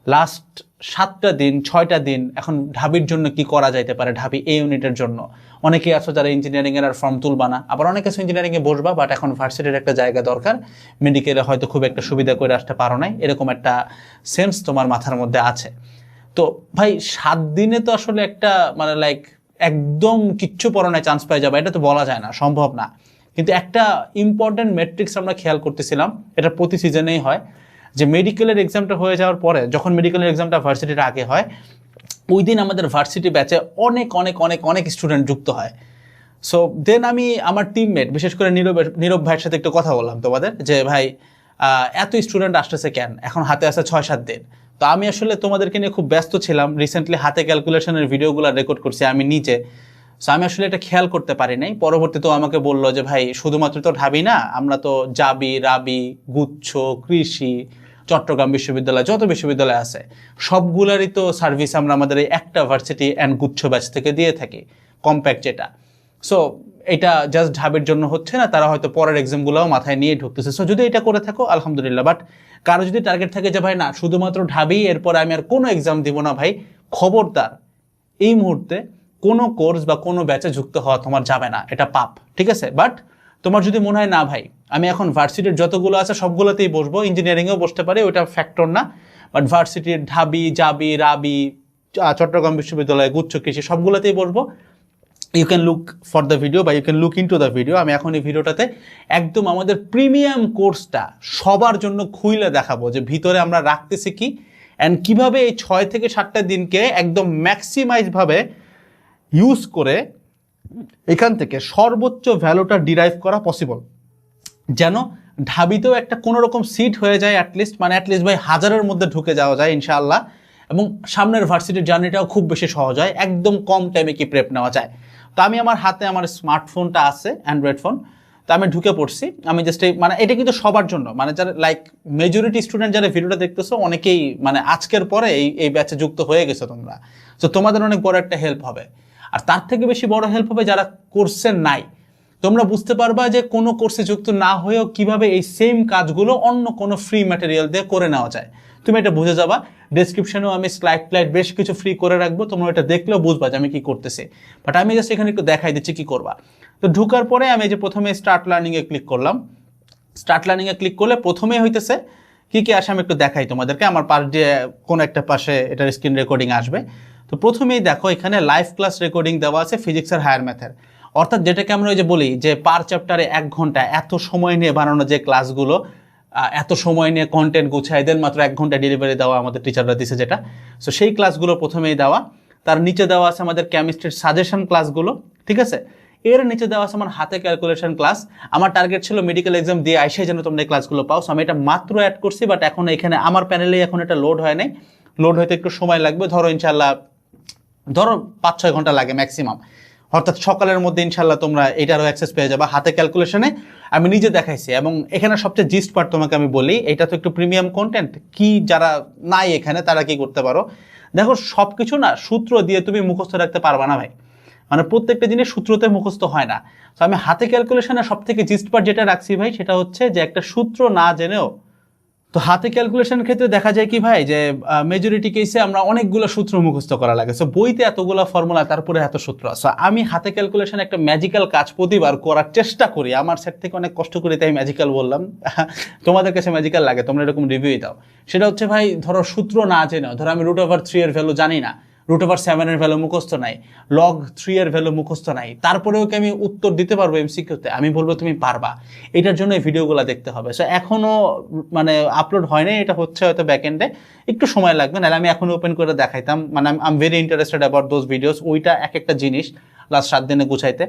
Last 7টা দিন 6টা দিন এখন ঢাবির জন্য কি করা যাইতে পারে, ঢাবি এই ইউনিটের জন্য। অনেকেই আছো যারা ইঞ্জিনিয়ারিংয়ের আর ফর্ম তুলবা না, আবার অনেকে আছো ইঞ্জিনিয়ারিংয়ে বসবা, বাট এখন ভার্সিটির একটা জায়গা দরকার, মেডিকেলে হয়তো খুব একটা সুবিধা করে আসতে পারো নাই, এরকম একটা সেন্স তোমার মাথার মধ্যে আছে। তো ভাই 7 দিনে তো আসলে একটা মানে লাইক একদম কিচ্ছু পড়ানোয় চান্স পাই যাবে এটা তো বলা যায় না, সম্ভব না। কিন্তু একটা ইম্পর্টেন্ট মেট্রিক্স আমরা খেয়াল করতেছিলাম, এটা প্রতি সিজনেই হয়, যে মেডিকেলের এক্সামটা হয়ে যাওয়ার পরে, যখন মেডিকেলের এক্সামটা ভার্সিটির আগে হয়, ওই দিন আমাদের ভার্সিটি ব্যাচে অনেক অনেক অনেক অনেক স্টুডেন্ট যুক্ত হয়। সো দেন আমি আমার টিমমেট বিশেষ করে নীরব ভাইয়ের সাথে একটু কথা বললাম তোমাদের, যে ভাই এত স্টুডেন্ট আসতেছে কেন, এখন হাতে আছে 6-7 দিন। তো আমি আসলে তোমাদেরকে নিয়ে খুব ব্যস্ত ছিলাম, রিসেন্টলি হাতে ক্যালকুলেশনের ভিডিওগুলো রেকর্ড করছি আমি নিজে। সো আমি আসলে এটা খেয়াল করতে পারি নাই। পরবর্তীতে আমাকে বললো যে ভাই শুধুমাত্র তো ঢাবি না, আমরা তো জাবি, রাবি, গুচ্ছ, কৃষি, চট্টগ্রাম বিশ্ববিদ্যালয়, যত বিশ্ববিদ্যালয় আছে সবগুলারই তো সার্ভিস আমরা আমাদের এই একটা ভার্সিটি অ্যান্ড গুচ্ছ ব্যাচ থেকে দিয়ে থাকি, কম্প্যাক্ট যেটা। সো এটা জাস্ট ঢাবির জন্য হচ্ছে না, তারা হয়তো পরের এক্সামগুলোও মাথায় নিয়ে ঢুকতেছে। সো যদি এটা করে থাকো আলহামদুলিল্লাহ, বাট কারো যদি টার্গেট থাকে যে ভাই না শুধুমাত্র ঢাবি, এরপরে আমি আর কোনো এক্সাম দিব না, ভাই খবরদার এই মুহূর্তে কোনো কোর্স বা কোনো ব্যাচে যুক্ত হওয়া তোমার যাবে না, এটা পাপ, ঠিক আছে? বাট তোমার যদি মনে হয় না ভাই আমি এখন ভার্সিটির যতগুলো আছে সবগুলোতেই বসবো, ইঞ্জিনিয়ারিংয়েও বসতে পারি, ওটা ফ্যাক্টর না, বাট ভার্সিটির ঢাবি, জাবি, রাবি, চট্টগ্রাম বিশ্ববিদ্যালয়, গুচ্ছ, কৃষি সবগুলোতেই বসবো, you can look for the video বা you can look into the video. আমি এখন এই ভিডিওটাতে একদম আমাদের প্রিমিয়াম কোর্সটা সবার জন্য খুইলে দেখাবো, যে ভিতরে আমরা রাখতেছি কি অ্যান্ড কীভাবে এই 6 থেকে 7টা দিনকে একদম ম্যাক্সিমাইজভাবে ইউজ করে এখান থেকে সর্বোচ্চ ভ্যালুটা ডিরাইভ করা পসিবল, যেন ঢাবিতেও একটা কোনো রকম সিট হয়ে যায় অ্যাটলিস্ট, মানে অ্যাটলিস্ট ভাই 1000-এর মধ্যে ঢুকে যাওয়া যায় ইনশাআল্লাহ, এবং সামনের ভার্সিটির জার্নিটাও খুব বেশি সহজ হয়, একদম কম টাইমে কি প্রেপ নেওয়া যায়। তো আমি আমার হাতে আমার স্মার্টফোনটা আছে, অ্যান্ড্রয়েড ফোন, তো আমি ঢুকে পড়ছি। আমি জাস্ট এই মানে এটা কিন্তু সবার জন্য, মানে যারা লাইক মেজরিটি স্টুডেন্ট যারা ভিডিওটা দেখতেছো অনেকেই মানে আজকের পরে এই ব্যাচে যুক্ত হয়ে গেছো তোমরা, তো তোমাদের অনেক বড় একটা হেল্প হবে। আর তার থেকে বেশি বড় হেল্প হবে যারা কোর্সে নাই, তোমরা বুঝতে পারবা যে কোনো কোর্সে যুক্ত না হয়েও কিভাবে এই সেম কাজগুলো অন্য কোনো ফ্রি ম্যাটেরিয়াল দিয়ে করে নেওয়া যায়, তুমি এটা বুঝে যাবা। ডেসক্রিপশনেও আমি স্লাইড বেশ কিছু ফ্রি করে রাখবো, তোমরা এটা দেখলেও বুঝবা যে আমি কি করতেছি। বাট আমি জাস্ট এখানে একটু দেখাই দিচ্ছি কি করবা। তো ঢুকার পরে আমি যে প্রথমে স্টার্ট লার্নিংয়ে ক্লিক করলাম, স্টার্ট লার্নিংয়ে ক্লিক করলে প্রথমেই হইতেছে কি কি আসে আমি একটু দেখাই তোমাদেরকে, আমার পাশ দিয়ে কোনো একটা পাশে এটার স্ক্রিন রেকর্ডিং আসবে। তো প্রথমেই দেখো এখানে লাইভ ক্লাস রেকর্ডিং দেওয়া আছে ফিজিক্স আর হায়ার ম্যাথের, অর্থাৎ যেটাকে আমরা ওই যে বলি যে পার চ্যাপ্টারে 1 ঘন্টা এত সময় নিয়ে বানানো যে ক্লাসগুলো, এত সময় নিয়ে কন্টেন্ট গুছাই দেন মাত্র 1 ঘন্টা ডেলিভারি দেওয়া আমাদের টিচাররা দিছে যেটা, সো সেই ক্লাসগুলো প্রথমেই দেওয়া। তার নিচে দেওয়া আছে আমাদের কেমিস্ট্রির সাজেশন ক্লাসগুলো, ঠিক আছে? এর নিচে দেওয়া আছে আমার হাতে ক্যালকুলেশন ক্লাস। আমার টার্গেট ছিল মেডিকেল এক্সাম দিয়ে আইসে যেন তোমরা এই ক্লাসগুলো পাও, আমি এটা মাত্র অ্যাড করছি, বাট এখন এখানে আমার প্যানেলে এখন এটা লোড হয় নাই, লোড হইতে একটু সময় লাগবে, ধরো ইনশাল্লাহ 5-6 ঘন্টা লাগে ম্যাক্সিমাম, অর্থাৎ সকালের মধ্যে ইনশাল্লাহ তোমরা এটারও অ্যাক্সেস পেয়ে যাবে। হাতে ক্যালকুলেশনে আমি নিজে দেখাইছি, এবং এখানে সবচেয়ে জিস্ট পার্ট তোমাকে আমি বলি, এটা তো একটু প্রিমিয়াম কন্টেন্ট, কি যারা নাই এখানে তারা কি করতে পারো, দেখো সব কিছু না সূত্র দিয়ে তুমি মুখস্থ রাখতে পারবা না ভাই, মানে প্রত্যেকটা জিনিস সূত্রতে মুখস্থ হয় না। তো আমি হাতে ক্যালকুলেশনে সব থেকে জিস্ট পার্ট যেটা রাখছি ভাই, সেটা হচ্ছে যে একটা সূত্র না জেনেও, তো হাতে ক্যালকুলেশনের ক্ষেত্রে দেখা যায় কি ভাই যে মেজরিটি কেসে আমরা অনেকগুলো সূত্র মুখস্থ করা লাগে, সো বইতে এতগুলো ফর্মুলা তারপরে এত সূত্র, সো আমি হাতে ক্যালকুলেশন একটা ম্যাজিক্যাল কাজ প্রতিবার করার চেষ্টা করি, আমার সেট থেকে অনেক কষ্ট করি তাই ম্যাজিক্যাল বললাম, তোমাদের কাছে ম্যাজিক্যাল লাগে তোমরা এরকম রিভিউ দাও। সেটা হচ্ছে ভাই ধরো সূত্র না জেনেও, ধরো আমি √3 এর ভ্যালু জানি না, √7 এর ভ্যালু মুখস্থ নাই, log3 এর ভ্যালু মুখস্থ নাই, তারপরেও কি আমি উত্তর দিতে পারবো এমসিকিউতে? আমি বলবো তুমি পারবা, এটার জন্য এই ভিডিওগুলো দেখতে হবে। সো এখনো মানে আপলোড হয় নাই, এটা হচ্ছে হয়তো ব্যাকএন্ডে একটু সময় লাগবে, নাহলে আমি এখন ওপেন করে দেখাইতাম, মানে I am very interested about those videos, ওইটা এক একটা জিনিস লাস্ট 7 দিনে গুছাইতে।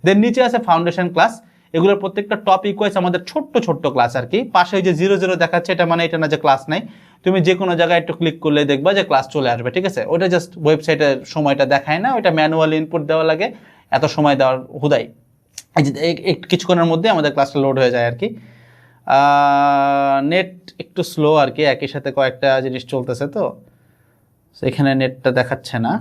দেন নিচে আছে ফাউন্ডেশন ক্লাস, এগুলোর প্রত্যেকটা টপিক ওয়াইজ আমাদের ছোট্ট ছোট্ট ক্লাস আর কি, পাশে ওই যে 0 দেখাচ্ছে এটা মানে এটা না যে ক্লাস নাই, তুমি যে কোনো জায়গায় একটু ক্লিক করলে দেখবা যে ক্লাস চলে আসবে, ঠিক আছে? ওটা জাস্ট ওয়েবসাইটের সময়টা দেখায় না, ওইটা ম্যানুয়ালি ইনপুট দেওয়া লাগে, এত সময় দেওয়ার হুদাই, এই যে কিছুক্ষণের মধ্যে আমাদের ক্লাসটা লোড হয়ে যায় আর কি। নেট একটু স্লো আর কি, একই সাথে কয়েকটা জিনিস চলতেছে, তো এখানে নেটটা দেখাচ্ছে না।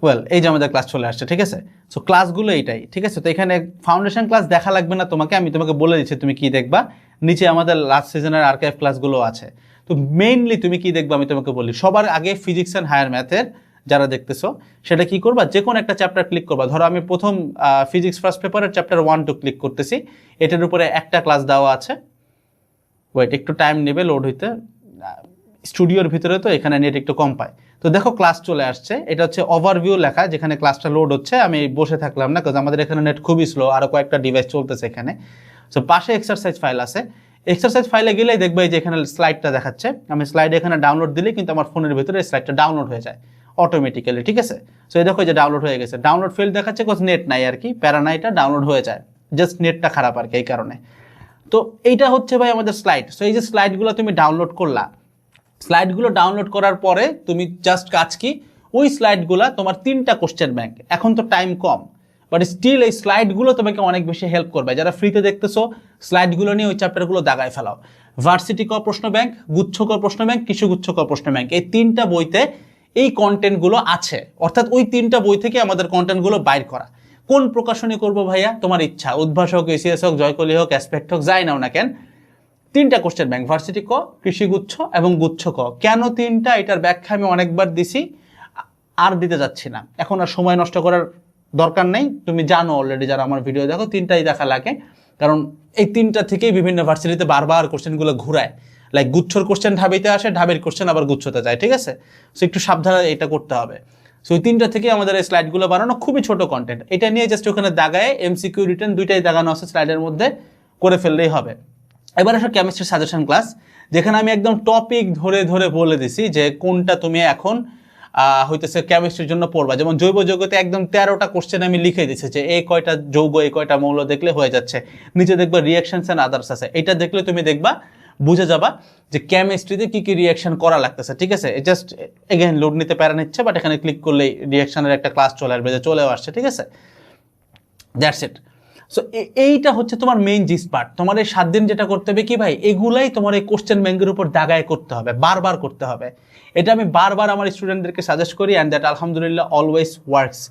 ওয়েল এই যে আমাদের ক্লাস চলে আসছে, ঠিক আছে। সো ক্লাসগুলো এইটাই, ঠিক আছে। তো এখানে ফাউন্ডেশন ক্লাস দেখা লাগবে না তোমাকে, আমি তোমাকে বলে দিচ্ছি তুমি কি দেখবা। নিচে আমাদের লাস্ট সিজনের আর্কাইভ ক্লাসগুলো আছে। তো মেইনলি তুমি কি দেখবা আমি তোমাকে বলি। সবার আগে ফিজিক্স অ্যান্ড হায়ার ম্যাথের যারা দেখতেছো সেটা কি করবা, যে কোনো একটা চ্যাপ্টার ক্লিক করবা। ধরো আমি প্রথম ফিজিক্স ফার্স্ট পেপারের চ্যাপ্টার 1 2 ক্লিক করতেছি, এটার উপরে একটা ক্লাস দেওয়া আছে। ওয়েট, একটু টাইম নেবে লোড হইতে, স্টুডিওর ভিতরে তো এখানে নেট একটু কম পায়। তো দেখো ক্লাস চলে আসছে, এটা হচ্ছে ওভারভিউ লেখা, যেখানে ক্লাসটা লোড হচ্ছে। আমি বসে থাকলাম না, কারণ আমাদের এখানে নেট খুবই স্লো, আরও কয়েকটা ডিভাইস চলতেছে এখানে। সো পাশে এক্সারসাইজ ফাইল আছে, এক্সারসাইজ ফাইলে গেলেই দেখবে যে এখানে স্লাইডটা দেখাচ্ছে। আমি স্লাইড এখানে ডাউনলোড দিলেই কিন্তু আমার ফোনের ভিতরে স্লাইডটা ডাউনলোড হয়ে যায় অটোমেটিক্যালি, ঠিক আছে। সো এই দেখো যে ডাউনলোড হয়ে গেছে, ডাউনলোড ফেল দেখাচ্ছে, কোচ নেট নাই আর কি, প্যারা নাই, এটা ডাউনলোড হয়ে যায়, জাস্ট নেটটা খারাপ আর কি এই কারণে। তো এইটা হচ্ছে ভাই আমাদের স্লাইড। সো এই যে স্লাইডগুলো তুমি ডাউনলোড করলা, স্লাইডগুলো ডাউনলোড করার পরে তুমি জাস্ট কাজ কি, ওই স্লাইডগুলো তোমার 3টা কোশ্চেন ব্যাংক, এখন তো টাইম কম বাট স্টিল এই স্লাইডগুলো তোমাকে অনেক বেশি হেল্প করবে। যারা ফ্রিতে দেখতেছো স্লাইডগুলো নিয়ে ওই চ্যাপ্টারগুলো দাগায় ফেলাও। ভার্সিটি ক প্রশ্ন ব্যাংক, গুচ্ছ ক প্রশ্ন ব্যাংক, কৃষি গুচ্ছ ক প্রশ্ন ব্যাংক, এই 3টা বইতে এই কন্টেন্টগুলো আছে। অর্থাৎ ওই 3টা বই থেকে আমাদের কন্টেন্টগুলো বাইর করা। কোন প্রকাশনী করবো ভাইয়া, তোমার ইচ্ছা, উদ্ভাস হোক, এসিএস হোক, জয়কলি হোক, অ্যাসপেক্ট হোক, যাই নাও না কেন, 3টা কোশ্চেন ব্যাংক, ভার্সিটি ক, কৃষিগুচ্ছ এবং গুচ্ছ ক। কেন 3টা, এটার ব্যাখ্যা আমি অনেকবার দিছি, আর দিতে যাচ্ছি না, এখন আর সময় নষ্ট করার দরকার নেই। তুমি জানো অলরেডি, যারা আমার ভিডিও দেখো, 3টাই দেখা লাগে, কারণ এই 3টা থেকেই বিভিন্ন ভার্সিটিতে বারবার কোশ্চেনগুলো ঘুরায়। লাইক গুচ্ছর কোশ্চেন ঢাবিতে আসে, ঢাবির কোশ্চেন আবার গুচ্ছতে যায়, ঠিক আছে। সো একটু সাবধানে এটা করতে হবে। সো ওই 3টা থেকে আমাদের এই স্লাইডগুলো বানানো, খুবই ছোট কন্টেন্ট, এটা নিয়ে জাস্ট ওখানে দাগায় এমসিকিউ রিটার্ন দুইটাই দাগানো আছে স্লাইডের মধ্যে, করে ফেললেই হবে। এবার আসো কেমিস্ট্রি সাজেশন ক্লাস, যেখানে আমি একদম টপিক ধরে ধরে বলে দিছি যে কোনটা তুমি এখন হইতেছে কেমিস্ট্রির জন্য পড়বা। যেমন জৈব যৌগতে একদম 13টা কোশ্চেন আমি লিখে দিচ্ছি যে এই কয়টা যৌগ, এই কয়টা মৌল দেখলে হয়ে যাচ্ছে। নিচে দেখবা রিয়াকশনস এন্ড আদার্স আছে, এটা দেখলে তুমি দেখবা বুঝে যাবা যে কেমিস্ট্রিতে কি কি রিয়াকশন করা লাগতেছে, ঠিক আছে। জাস্ট এগেইন লোড নিতে প্যারা নিচ্ছে, বাট এখানে ক্লিক করলেই রিয়াকশনের একটা ক্লাস চলে আসবে, যে চলেও আসছে, ঠিক আছে। That's it. সো এইটা হচ্ছে তোমার মেইন জিস্ট পার্ট। তোমার এই 7 দিন যেটা করতে হবে কি ভাই, এগুলাই তোমার এই কোশ্চেন ব্যাংকের উপর দাগায় করতে হবে, বারবার করতে হবে। এটা আমি বারবার আমার স্টুডেন্টদেরকে সাজেস্ট করি, অ্যান্ড দ্যাট আলহামদুলিল্লাহ অলওয়েজ ওয়ার্কস।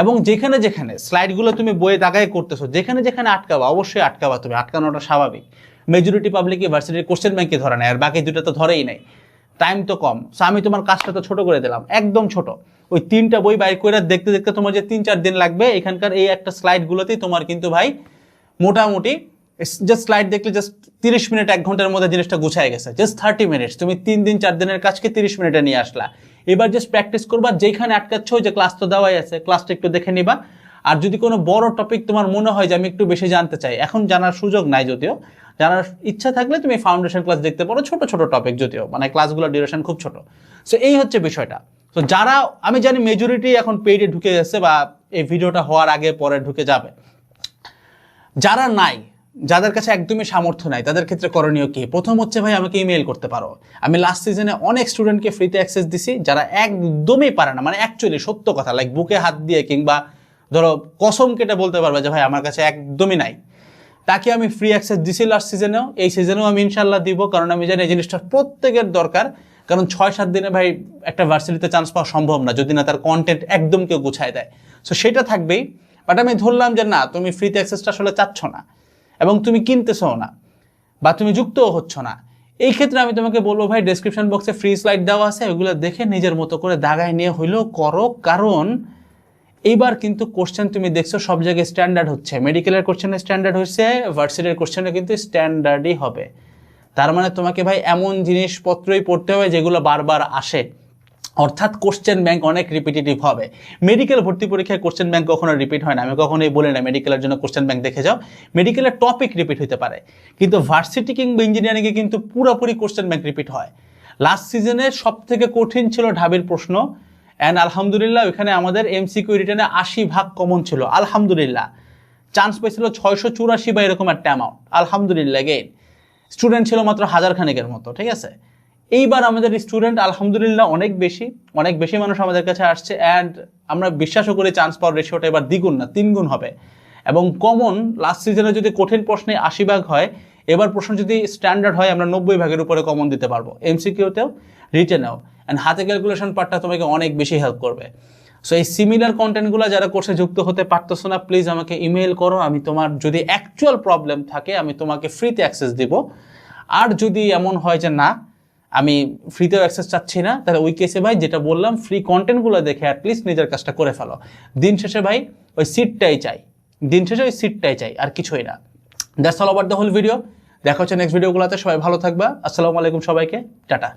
এবং যেখানে যেখানে স্লাইডগুলো তুমি বইয়ে দাগায় করতেছো, যেখানে যেখানে আটকাবা, অবশ্যই আটকাবা, তুমি আটকানোটা স্বাভাবিক। মেজরিটি পাবলিক ইউনিভার্সিটির কোশ্চেন ব্যাংকে ধরে নেয়, আর বাকি দুটো তো ধরেই নেই, টাইম তো কম। সো আমি তোমার কাজটা তো ছোট করে দিলাম, একদম ছোট। ওই 3টা বই বাইর করে দেখতে দেখতে তোমার যে 3-4 দিন লাগবে, এখানকার এই একটা স্লাইডগুলোতেই তোমার কিন্তু ভাই মোটামুটি জাস্ট স্লাইড দেখলে জাস্ট 30 মিনিট 1 ঘন্টার মধ্যে জিনিসটা গুছায় গেছে। জাস্ট 30 মিনিটস, তুমি 3 দিন 4 দিনের কাজকে 30 মিনিটে নিয়ে আসলা। এবার জাস্ট প্র্যাকটিস করবা, যেখানে আটকাচ্ছ যে ক্লাস তো দেওয়াই আছে, ক্লাসটা একটু দেখে নিবা। আর যদি কোনো বড় টপিক তোমার মনে হয় যে আমি একটু বেশি জানতে চাই, এখন জানার সুযোগ নাই যদিও, জানার ইচ্ছা থাকলে তুমি ফাউন্ডেশন ক্লাস দেখতে পারো, ছোট ছোট টপিক যদিও, মানে ক্লাসগুলোর ডিউরেশন খুব ছোট। সো এই হচ্ছে বিষয়টা। তো যারা, আমি জানি মেজরিটি এখন পেইডে ঢুকে গেছে বা এই ভিডিওটা হওয়ার আগে পরে ঢুকে যাবে, যারা নাই, যাদের কাছে একদমই সামর্থ্য নাই, তাদের ক্ষেত্রে করণীয় কি? প্রথম হচ্ছে ভাই আমাকে ইমেইল করতে পারো। আমি লাস্ট সিজনে অনেক স্টুডেন্টকে ফ্রিতে অ্যাক্সেস দিছি, যারা একদমই পারে না, মানে অ্যাকচুয়ালি সত্য কথা, লাইক বুকে হাত দিয়ে কিংবা ধরো কসম কেটে বলতে পারবে যে ভাই আমার কাছে একদমই নাই, তাকে আমি ফ্রি অ্যাক্সেস দিছি লাস্ট সিজনেও, এই সিজনেও আমি ইনশাল্লাহ দিব, কারণ আমি জানি এই জিনিসটা প্রত্যেকের দরকার। কারণ 6-7 দিনে ভাই একটা ভার্সিটিতে চান্স পাওয়া সম্ভব না যদি না তার কন্টেন্ট একদম কেউ গুছায় দেয়। সো সেটা থাকবেই। বাট আমি ধরলাম যে না, তুমি ফ্রিতে অ্যাক্সেসটা আসলে চাচ্ছ না এবং তুমি কিনতেছো না বা তুমি যুক্তও হচ্ছ না, এই ক্ষেত্রে আমি তোমাকে বলবো ভাই ডেসক্রিপশন বক্সে ফ্রি স্লাইড দেওয়া আছে, ওইগুলো দেখে নিজের মতো করে দাগায় নিয়ে হইলেও করো। কারণ এইবার কিন্তু কোশ্চেন তুমি দেখছো সব জায়গায় স্ট্যান্ডার্ড হচ্ছে, মেডিকেলের কোশ্চেনে স্ট্যান্ডার্ড হচ্ছে, ভার্সিটির কোশ্চেনে কিন্তু স্ট্যান্ডার্ডই হবে। তার মানে তোমাকে ভাই এমন জিনিসপত্রই পড়তে হবে যেগুলো বারবার আসে, অর্থাৎ কোশ্চেন ব্যাংক অনেক রিপিটেটিভ হবে। মেডিকেল ভর্তি পরীক্ষায় কোশ্চেন ব্যাংক কখনো রিপিট হয় না, আমি কখনোই বলি না মেডিকেলের জন্য কোশ্চেন ব্যাংক দেখে যাও, মেডিকেলের টপিক রিপিট হতে পারে, কিন্তু ভার্সিটি কিংবা ইঞ্জিনিয়ারিংয়ে কিন্তু পুরোপুরি কোশ্চেন ব্যাংক রিপিট হয়। লাস্ট সিজনে সব থেকে কঠিন ছিল ঢাবির প্রশ্ন, অ্যান্ড আলহামদুলিল্লাহ ওইখানে আমাদের এমসিকিউ রিটার্নে 80% কমন ছিল, আলহামদুলিল্লাহ। চান্স পেয়েছিল 684 বা এরকম একটা অ্যামাউন্ট, আলহামদুলিল্লাহ। গেইন স্টুডেন্ট ছিল মাত্র 1000 খানেকের মতো, ঠিক আছে। এইবার আমাদের স্টুডেন্ট আলহামদুলিল্লাহ অনেক বেশি মানুষ আমাদের কাছে আসছে, অ্যান্ড আমরা বিশ্বাসও করি চান্স পাওয়ার রেশিওটা এবার 2 গুণ না 3 গুণ হবে। এবং কমন লাস্ট সিজনে যদি কঠিন প্রশ্নে 80% হয়, এবার প্রশ্ন যদি স্ট্যান্ডার্ড হয় আমরা 90% উপরে কমন দিতে পারবো, এমসিকিউতেও রিটেনেও। অ্যান্ড হাতে ক্যালকুলেশন পার্টটা তোমাকে অনেক বেশি হেল্প করবে। সো এই সিমিলার কন্টেন্টগুলো যারা কোর্সে যুক্ত হতে পারতেছো না, প্লিজ আমাকে ইমেল করো। আমি তোমার যদি অ্যাকচুয়াল প্রবলেম থাকে আমি তোমাকে ফ্রিতে অ্যাক্সেস দিব। আর যদি এমন হয় যে না আমি ফ্রিতেও অ্যাক্সেস চাচ্ছি না, তাহলে ওই কেসে ভাই যেটা বললাম ফ্রি কন্টেন্টগুলো দেখে অ্যাটলিস্ট নিজের কাজটা করে ফেলো। দিন শেষে ভাই ওই সিটটাই চাই, দিন শেষে ওই সিটটাই চাই, আর কিছুই না। That's all about the whole video. দেখা হচ্ছে নেক্সট ভিডিওগুলোতে। সবাই ভালো থাকবা। আসসালামু আলাইকুম সবাইকে, টাটা।